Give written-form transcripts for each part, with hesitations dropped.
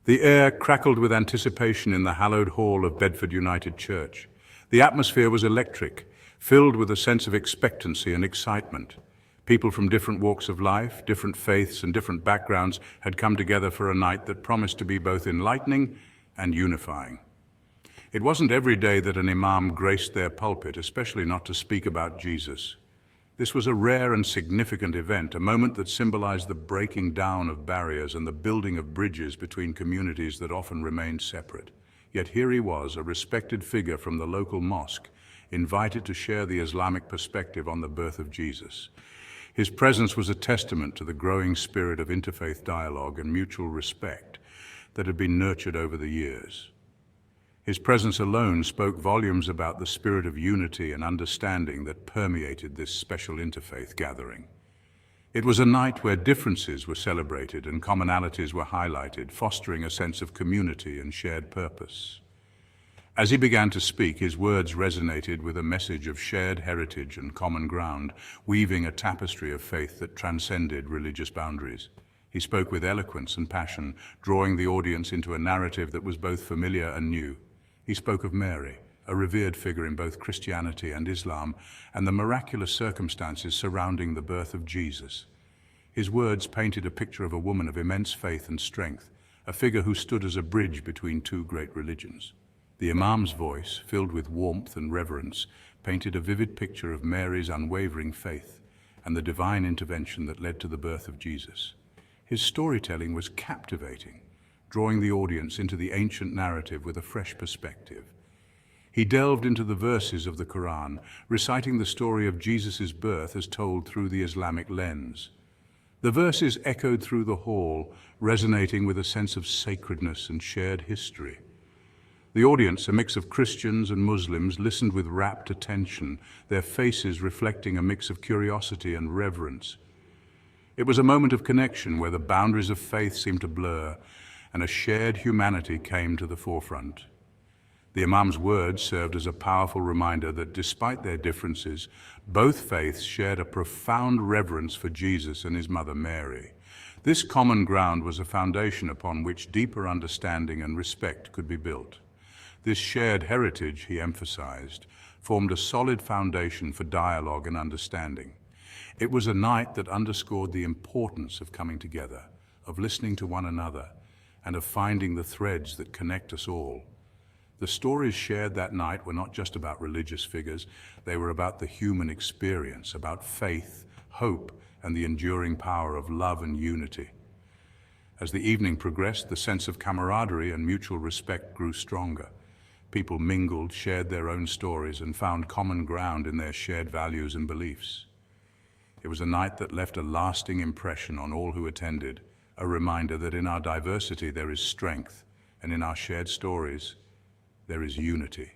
The air crackled with anticipation in the hallowed hall of Bedford United Church. The atmosphere was electric, filled with a sense of expectancy and excitement. People from different walks of life, different faiths, and different backgrounds had come together for a night that promised to be both enlightening and unifying. It wasn't every day that an imam graced their pulpit, especially not to speak about Jesus. This was a rare and significant event, a moment that symbolized the breaking down of barriers and the building of bridges between communities that often remained separate. Yet here he was, a respected figure from the local mosque, invited to share the Islamic perspective on the birth of Jesus. His presence was a testament to the growing spirit of interfaith dialogue and mutual respect that had been nurtured over the years. His presence alone spoke volumes about the spirit of unity and understanding that permeated this special interfaith gathering. It was a night where differences were celebrated and commonalities were highlighted, fostering a sense of community and shared purpose. As he began to speak, his words resonated with a message of shared heritage and common ground, weaving a tapestry of faith that transcended religious boundaries. He spoke with eloquence and passion, drawing the audience into a narrative that was both familiar and new. He spoke of Mary, a revered figure in both Christianity and Islam, and the miraculous circumstances surrounding the birth of Jesus. His words painted a picture of a woman of immense faith and strength, a figure who stood as a bridge between two great religions. The imam's voice, filled with warmth and reverence, painted a vivid picture of Mary's unwavering faith and the divine intervention that led to the birth of Jesus. His storytelling was captivating, drawing the audience into the ancient narrative with a fresh perspective. He delved into the verses of the Quran, reciting the story of Jesus' birth as told through the Islamic lens. The verses echoed through the hall, resonating with a sense of sacredness and shared history. The audience, a mix of Christians and Muslims, listened with rapt attention, their faces reflecting a mix of curiosity and reverence. It was a moment of connection where the boundaries of faith seemed to blur, and a shared humanity came to the forefront. The imam's words served as a powerful reminder that despite their differences, both faiths shared a profound reverence for Jesus and his mother Mary. This common ground was a foundation upon which deeper understanding and respect could be built. This shared heritage, he emphasized, formed a solid foundation for dialogue and understanding. It was a night that underscored the importance of coming together, of listening to one another, and of finding the threads that connect us all. The stories shared that night were not just about religious figures, they were about the human experience, about faith, hope, and the enduring power of love and unity. As the evening progressed, the sense of camaraderie and mutual respect grew stronger. People mingled, shared their own stories, and found common ground in their shared values and beliefs. It was a night that left a lasting impression on all who attended, a reminder that in our diversity there is strength, and in our shared stories there is unity.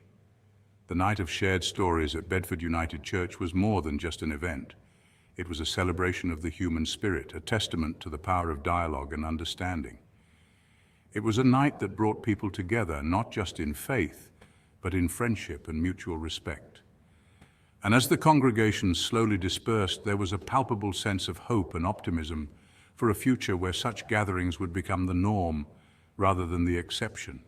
The night of shared stories at Bedford United Church was more than just an event. It was a celebration of the human spirit, a testament to the power of dialogue and understanding. It was a night that brought people together, not just in faith, but in friendship and mutual respect. And as the congregation slowly dispersed, there was a palpable sense of hope and optimism for a future where such gatherings would become the norm rather than the exception.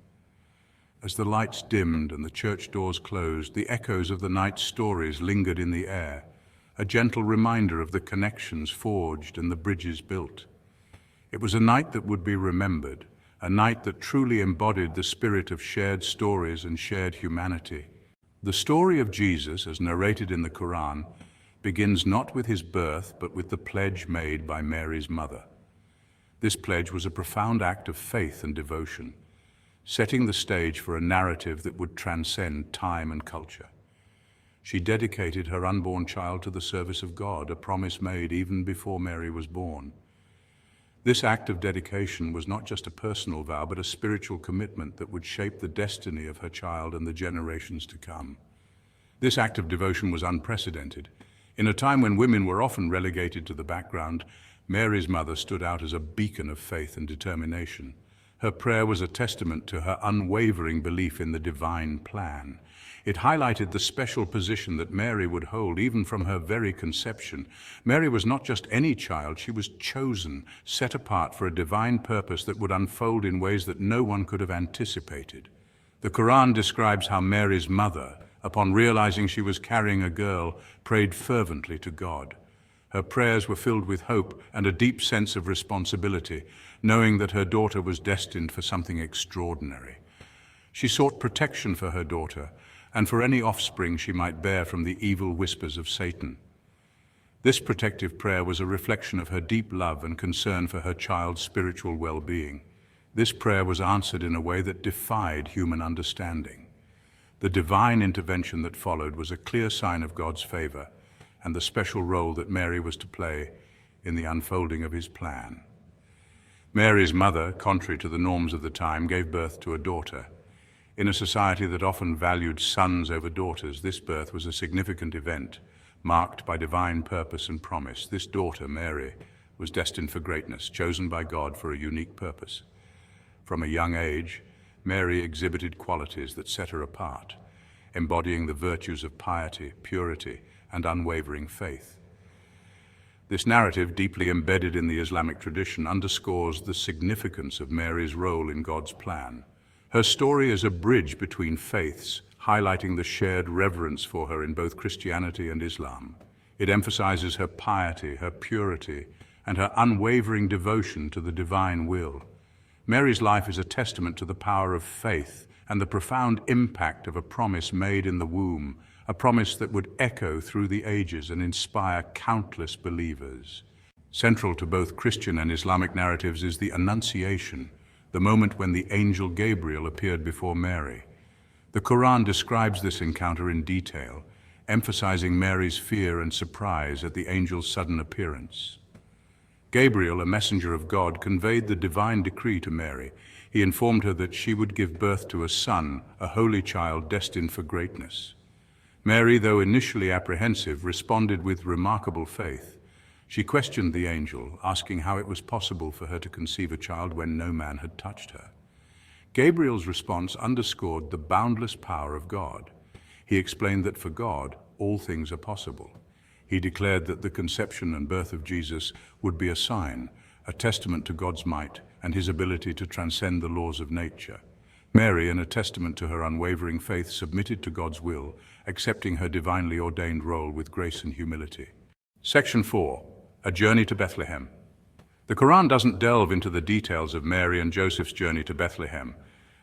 As the lights dimmed and the church doors closed, the echoes of the night's stories lingered in the air, a gentle reminder of the connections forged and the bridges built. It was a night that would be remembered, a night that truly embodied the spirit of shared stories and shared humanity. The story of Jesus, as narrated in the Quran, begins not with his birth, but with the pledge made by Mary's mother. This pledge was a profound act of faith and devotion, setting the stage for a narrative that would transcend time and culture. She dedicated her unborn child to the service of God, a promise made even before Mary was born. This act of dedication was not just a personal vow, but a spiritual commitment that would shape the destiny of her child and the generations to come. This act of devotion was unprecedented. In a time when women were often relegated to the background, Mary's mother stood out as a beacon of faith and determination. Her prayer was a testament to her unwavering belief in the divine plan. It highlighted the special position that Mary would hold even from her very conception. Mary was not just any child, she was chosen, set apart for a divine purpose that would unfold in ways that no one could have anticipated. The Quran describes how Mary's mother, upon realizing she was carrying a girl, prayed fervently to God. Her prayers were filled with hope and a deep sense of responsibility, knowing that her daughter was destined for something extraordinary. She sought protection for her daughter and for any offspring she might bear from the evil whispers of Satan. This protective prayer was a reflection of her deep love and concern for her child's spiritual well-being. This prayer was answered in a way that defied human understanding. The divine intervention that followed was a clear sign of God's favor and the special role that Mary was to play in the unfolding of his plan. Mary's mother, contrary to the norms of the time, gave birth to a daughter. In a society that often valued sons over daughters, this birth was a significant event, marked by divine purpose and promise. This daughter, Mary, was destined for greatness, chosen by God for a unique purpose. From a young age, Mary exhibited qualities that set her apart, embodying the virtues of piety, purity, and unwavering faith. This narrative, deeply embedded in the Islamic tradition, underscores the significance of Mary's role in God's plan. Her story is a bridge between faiths, highlighting the shared reverence for her in both Christianity and Islam. It emphasizes her piety, her purity, and her unwavering devotion to the divine will. Mary's life is a testament to the power of faith and the profound impact of a promise made in the womb, a promise that would echo through the ages and inspire countless believers. Central to both Christian and Islamic narratives is the Annunciation, the moment when the angel Gabriel appeared before Mary. The Quran describes this encounter in detail, emphasizing Mary's fear and surprise at the angel's sudden appearance. Gabriel, a messenger of God, conveyed the divine decree to Mary. He informed her that she would give birth to a son, a holy child destined for greatness. Mary, though initially apprehensive, responded with remarkable faith. She questioned the angel, asking how it was possible for her to conceive a child when no man had touched her. Gabriel's response underscored the boundless power of God. He explained that for God, all things are possible. He declared that the conception and birth of Jesus would be a sign, a testament to God's might and his ability to transcend the laws of nature. Mary, in a testament to her unwavering faith, submitted to God's will, accepting her divinely ordained role with grace and humility. Section 4. A journey to Bethlehem. The Quran doesn't delve into the details of Mary and Joseph's journey to Bethlehem,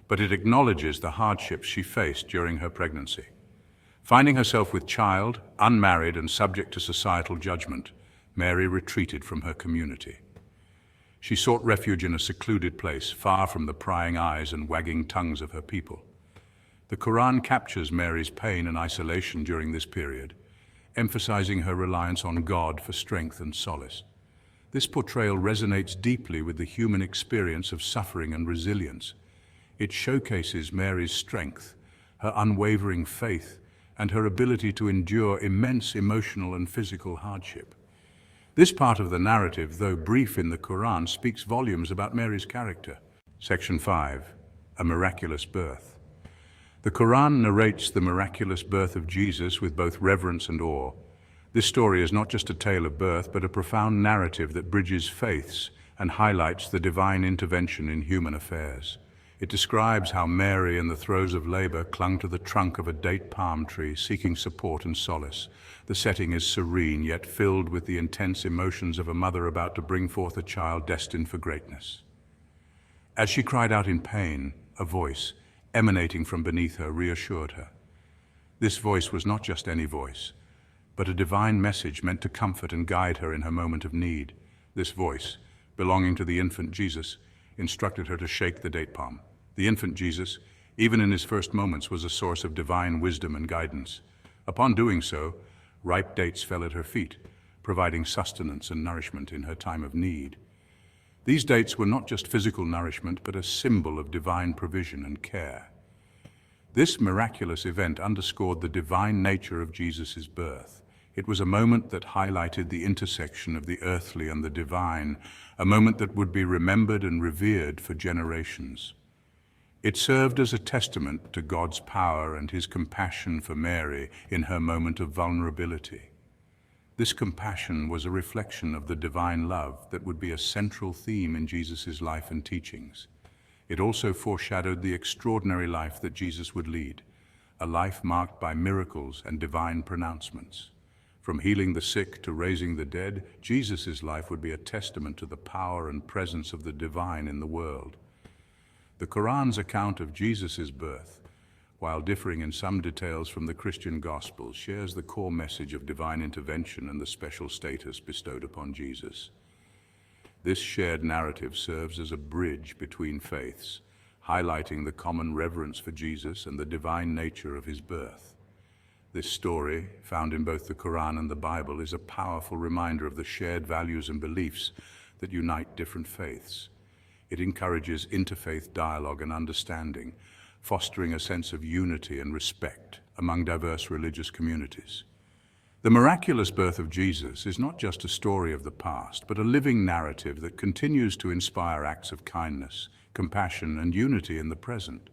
but it acknowledges the hardships she faced during her pregnancy. Finding herself with child, unmarried, and subject to societal judgment, Mary retreated from her community. She sought refuge in a secluded place, far from the prying eyes and wagging tongues of her people. The Quran captures Mary's pain and isolation during this period, emphasizing her reliance on God for strength and solace. This portrayal resonates deeply with the human experience of suffering and resilience. It showcases Mary's strength, her unwavering faith, and her ability to endure immense emotional and physical hardship. This part of the narrative, though brief in the Quran, speaks volumes about Mary's character. Section 5. A miraculous birth. The Quran narrates the miraculous birth of Jesus with both reverence and awe. This story is not just a tale of birth, but a profound narrative that bridges faiths and highlights the divine intervention in human affairs. It describes how Mary, in the throes of labor, clung to the trunk of a date palm tree, seeking support and solace. The setting is serene, yet filled with the intense emotions of a mother about to bring forth a child destined for greatness. As she cried out in pain, a voice, emanating from beneath her, reassured her. This voice was not just any voice, but a divine message meant to comfort and guide her in her moment of need. This voice, belonging to the infant Jesus, instructed her to shake the date palm. The infant Jesus, even in his first moments, was a source of divine wisdom and guidance. Upon doing so, ripe dates fell at her feet, providing sustenance and nourishment in her time of need. These dates were not just physical nourishment, but a symbol of divine provision and care. This miraculous event underscored the divine nature of Jesus' birth. It was a moment that highlighted the intersection of the earthly and the divine, a moment that would be remembered and revered for generations. It served as a testament to God's power and his compassion for Mary in her moment of vulnerability. This compassion was a reflection of the divine love that would be a central theme in Jesus' life and teachings. It also foreshadowed the extraordinary life that Jesus would lead, a life marked by miracles and divine pronouncements. From healing the sick to raising the dead, Jesus' life would be a testament to the power and presence of the divine in the world. The Quran's account of Jesus' birth, while differing in some details from the Christian Gospels, shares the core message of divine intervention and the special status bestowed upon Jesus. This shared narrative serves as a bridge between faiths, highlighting the common reverence for Jesus and the divine nature of his birth. This story, found in both the Quran and the Bible, is a powerful reminder of the shared values and beliefs that unite different faiths. It encourages interfaith dialogue and understanding, fostering a sense of unity and respect among diverse religious communities. The miraculous birth of Jesus is not just a story of the past, but a living narrative that continues to inspire acts of kindness, compassion, and unity in the present.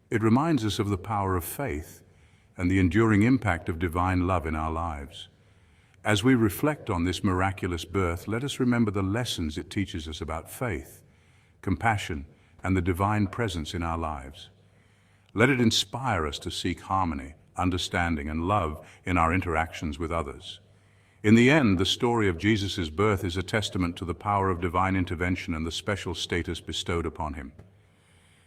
It reminds us of the power of faith and the enduring impact of divine love in our lives. As we reflect on this miraculous birth, let us remember the lessons it teaches us about faith, compassion, and the divine presence in our lives. Let it inspire us to seek harmony, understanding, and love in our interactions with others. In the end, the story of Jesus' birth is a testament to the power of divine intervention and the special status bestowed upon him.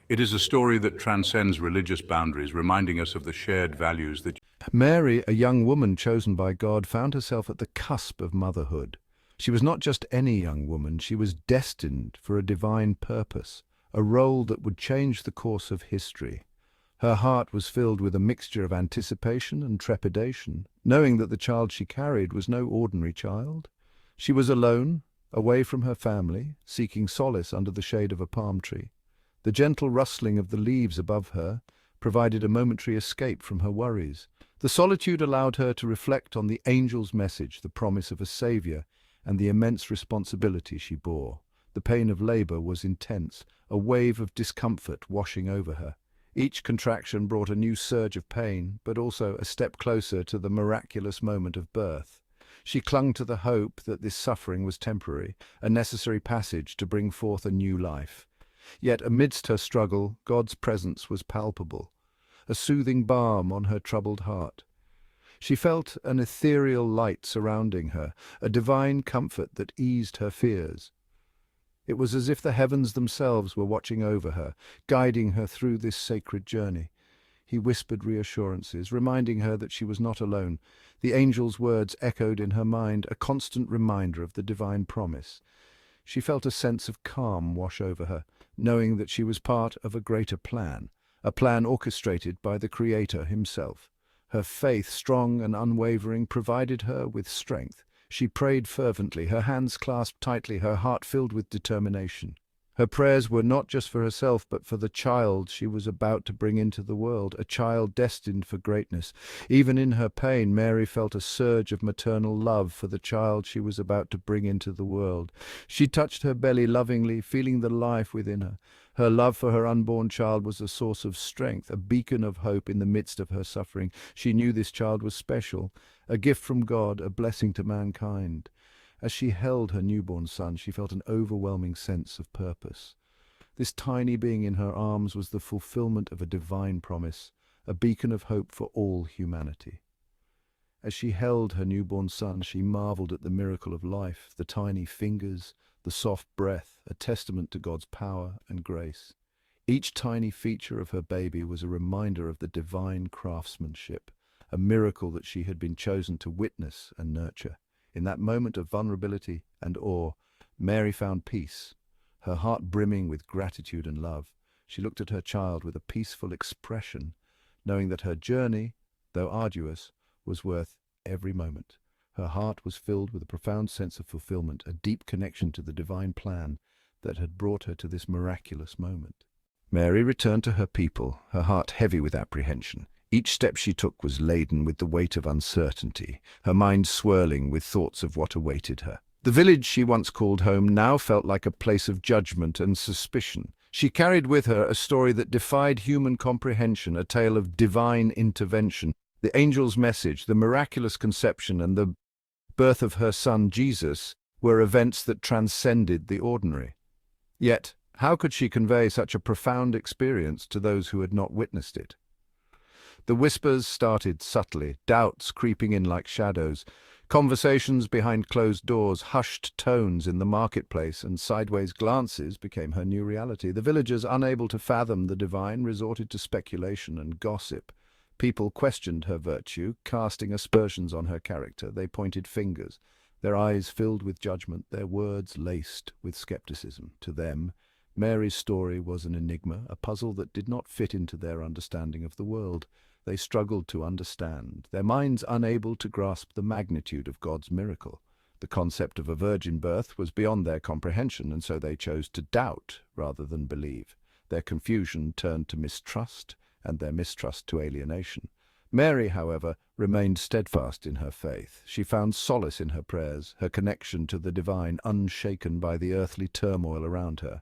It is a story that transcends religious boundaries, reminding us of the shared values that Mary, a young woman chosen by God, found herself at the cusp of motherhood. She was not just any young woman, she was destined for a divine purpose, a role that would change the course of history. Her heart was filled with a mixture of anticipation and trepidation, knowing that the child she carried was no ordinary child. She was alone, away from her family, seeking solace under the shade of a palm tree. The gentle rustling of the leaves above her provided a momentary escape from her worries. The solitude allowed her to reflect on the angel's message, the promise of a Savior, and the immense responsibility she bore. The pain of labor was intense, a wave of discomfort washing over her. Each contraction brought a new surge of pain, but also a step closer to the miraculous moment of birth. She clung to the hope that this suffering was temporary, a necessary passage to bring forth a new life. Yet amidst her struggle, God's presence was palpable, a soothing balm on her troubled heart. She felt an ethereal light surrounding her, a divine comfort that eased her fears. It was as if the heavens themselves were watching over her, guiding her through this sacred journey. He whispered reassurances, reminding her that she was not alone. The angel's words echoed in her mind, a constant reminder of the divine promise. She felt a sense of calm wash over her, knowing that she was part of a greater plan, a plan orchestrated by the Creator himself. Her faith, strong and unwavering, provided her with strength. She prayed fervently, her hands clasped tightly, her heart filled with determination. Her prayers were not just for herself, but for the child she was about to bring into the world, a child destined for greatness. Even in her pain, Mary felt a surge of maternal love for the child she was about to bring into the world. She touched her belly lovingly, feeling the life within her. Her love for her unborn child was a source of strength, a beacon of hope in the midst of her suffering. She knew this child was special, a gift from God, a blessing to mankind. As she held her newborn son, she felt an overwhelming sense of purpose. This tiny being in her arms was the fulfillment of a divine promise, a beacon of hope for all humanity. As she held her newborn son, she marveled at the miracle of life, the tiny fingers, the soft breath, a testament to God's power and grace. Each tiny feature of her baby was a reminder of the divine craftsmanship, a miracle that she had been chosen to witness and nurture. In that moment of vulnerability and awe, Mary found peace, her heart brimming with gratitude and love. She looked at her child with a peaceful expression, knowing that her journey, though arduous, was worth every moment. Her heart was filled with a profound sense of fulfillment, a deep connection to the divine plan that had brought her to this miraculous moment. Mary returned to her people, her heart heavy with apprehension. Each step she took was laden with the weight of uncertainty, her mind swirling with thoughts of what awaited her. The village she once called home now felt like a place of judgment and suspicion. She carried with her a story that defied human comprehension, a tale of divine intervention. The angel's message, the miraculous conception, and the birth of her son Jesus were events that transcended the ordinary. Yet, how could she convey such a profound experience to those who had not witnessed it? The whispers started subtly, doubts creeping in like shadows, conversations behind closed doors, hushed tones in the marketplace, and sideways glances became her new reality. The villagers, unable to fathom the divine, resorted to speculation and gossip. People questioned her virtue, casting aspersions on her character. They pointed fingers, their eyes filled with judgment, their words laced with skepticism. To them, Mary's story was an enigma, a puzzle that did not fit into their understanding of the world. They struggled to understand, their minds unable to grasp the magnitude of God's miracle. The concept of a virgin birth was beyond their comprehension, and so they chose to doubt rather than believe. Their confusion turned to mistrust, and their mistrust to alienation. Mary, however, remained steadfast in her faith. She found solace in her prayers, her connection to the divine unshaken by the earthly turmoil around her.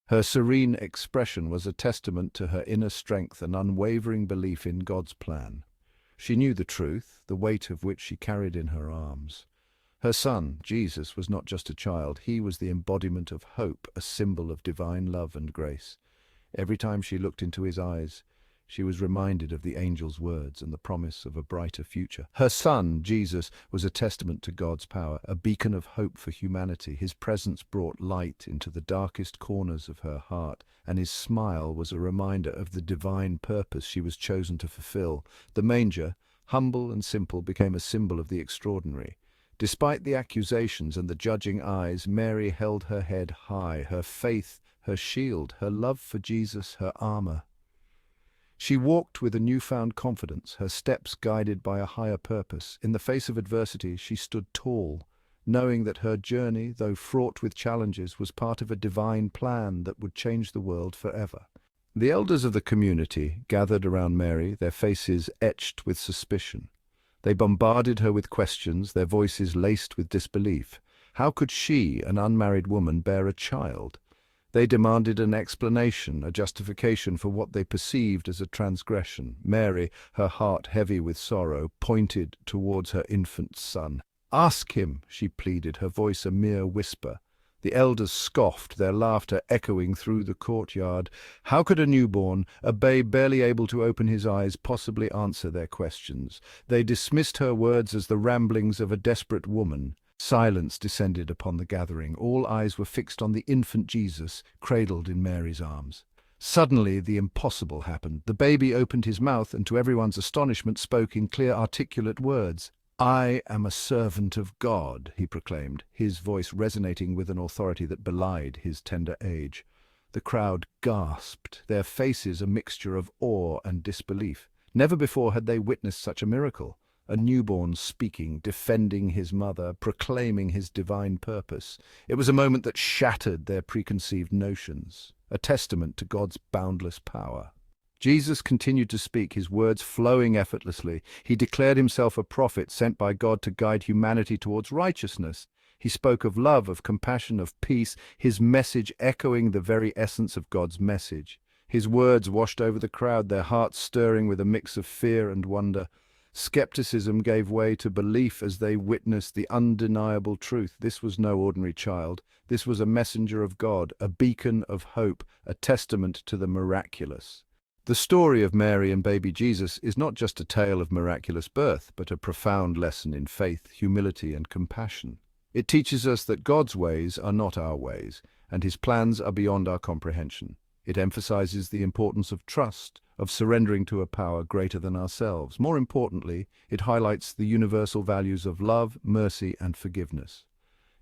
Her serene expression was a testament to her inner strength and unwavering belief in God's plan. She knew the truth, the weight of which she carried in her arms. Her son, Jesus, was not just a child. He was the embodiment of hope, a symbol of divine love and grace. Every time she looked into his eyes, she was reminded of the angel's words and the promise of a brighter future. Her son, Jesus, was a testament to God's power, a beacon of hope for humanity. His presence brought light into the darkest corners of her heart, and his smile was a reminder of the divine purpose she was chosen to fulfill. The manger, humble and simple, became a symbol of the extraordinary. Despite the accusations and the judging eyes, Mary held her head high, her faith, her shield, her love for Jesus, her armor. She walked with a newfound confidence, her steps guided by a higher purpose. In the face of adversity, she stood tall, knowing that her journey, though fraught with challenges, was part of a divine plan that would change the world forever. The elders of the community gathered around Mary, their faces etched with suspicion. They bombarded her with questions, their voices laced with disbelief. How could she, an unmarried woman, bear a child? They demanded an explanation, a justification for what they perceived as a transgression. Mary, her heart heavy with sorrow, pointed towards her infant son. "Ask him," she pleaded, her voice a mere whisper. The elders scoffed, their laughter echoing through the courtyard. How could a newborn, a babe barely able to open his eyes, possibly answer their questions? They dismissed her words as the ramblings of a desperate woman. Silence descended upon the gathering. All eyes were fixed on the infant Jesus, cradled in Mary's arms. Suddenly, the impossible happened. The baby opened his mouth and, to everyone's astonishment, spoke in clear, articulate words. "I am a servant of God," he proclaimed, his voice resonating with an authority that belied his tender age. The crowd gasped, their faces a mixture of awe and disbelief. Never before had they witnessed such a miracle. A newborn speaking, defending his mother, proclaiming his divine purpose. It was a moment that shattered their preconceived notions, a testament to God's boundless power. Jesus continued to speak, his words flowing effortlessly. He declared himself a prophet sent by God to guide humanity towards righteousness. He spoke of love, of compassion, of peace, his message echoing the very essence of God's message. His words washed over the crowd, their hearts stirring with a mix of fear and wonder. Skepticism gave way to belief as they witnessed the undeniable truth. This was no ordinary child. This was a messenger of God, a beacon of hope, a testament to the miraculous. The story of Mary and baby Jesus is not just a tale of miraculous birth, but a profound lesson in faith, humility, and compassion. It teaches us that God's ways are not our ways, and his plans are beyond our comprehension. It emphasizes the importance of trust, of surrendering to a power greater than ourselves. More importantly, it highlights the universal values of love, mercy, and forgiveness.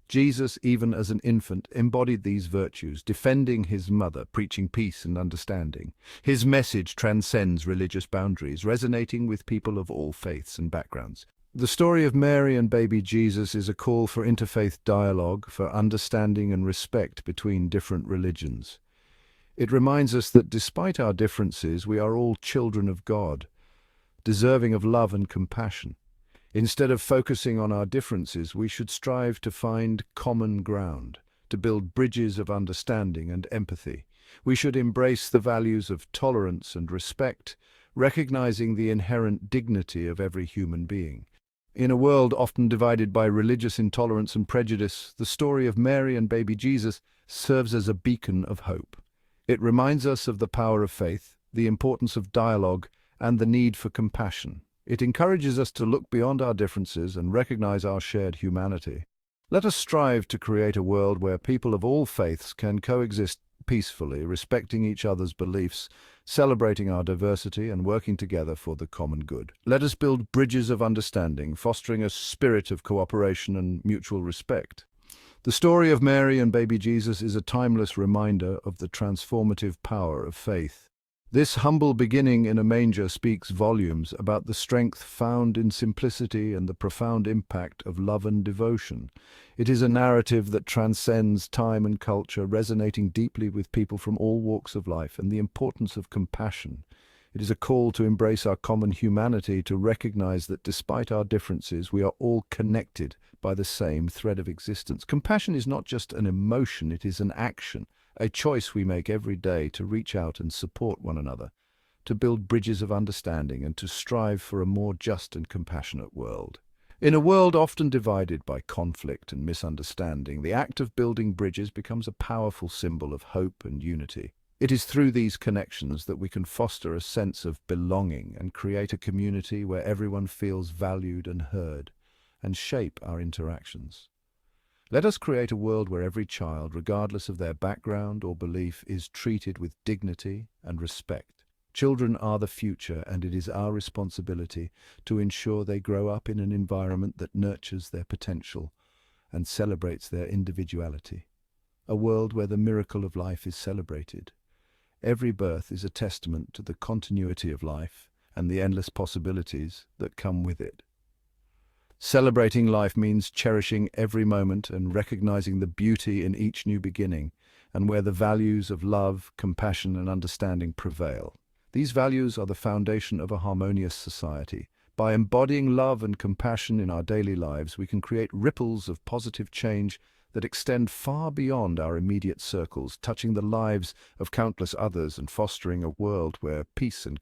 Jesus, even as an infant, embodied these virtues, defending his mother, preaching peace and understanding. His message transcends religious boundaries, resonating with people of all faiths and backgrounds. The story of Mary and baby Jesus is a call for interfaith dialogue, for understanding and respect between different religions. It reminds us that despite our differences, we are all children of God. deserving of love and compassion. Instead of focusing on our differences, we should strive to find common ground, to build bridges of understanding and empathy. We should embrace the values of tolerance and respect, recognizing the inherent dignity of every human being. In a world often divided by religious intolerance and prejudice, the story of Mary and baby Jesus serves as a beacon of hope. It reminds us of the power of faith, the importance of dialogue, and the need for compassion. It encourages us to look beyond our differences and recognize our shared humanity. Let us strive to create a world where people of all faiths can coexist peacefully, respecting each other's beliefs, celebrating our diversity, and working together for the common good. Let us build bridges of understanding, fostering a spirit of cooperation and mutual respect. The story of Mary and baby Jesus is a timeless reminder of the transformative power of faith. This humble beginning in a manger speaks volumes about the strength found in simplicity and the profound impact of love and devotion. It is a narrative that transcends time and culture, resonating deeply with people from all walks of life and the importance of compassion. It is a call to embrace our common humanity, to recognize that despite our differences, we are all connected by the same thread of existence. Compassion is not just an emotion, it is an action. A choice we make every day to reach out and support one another, to build bridges of understanding, and to strive for a more just and compassionate world. In a world often divided by conflict and misunderstanding, the act of building bridges becomes a powerful symbol of hope and unity. It is through these connections that we can foster a sense of belonging and create a community where everyone feels valued and heard, and shape our interactions. Let us create a world where every child, regardless of their background or belief, is treated with dignity and respect. Children are the future, and it is our responsibility to ensure they grow up in an environment that nurtures their potential and celebrates their individuality. A world where the miracle of life is celebrated. Every birth is a testament to the continuity of life and the endless possibilities that come with it. Celebrating life means cherishing every moment and recognizing the beauty in each new beginning, and where the values of love, compassion, and understanding prevail. These values are the foundation of a harmonious society. By embodying love and compassion in our daily lives, we can create ripples of positive change that extend far beyond our immediate circles, touching the lives of countless others and fostering a world where peace and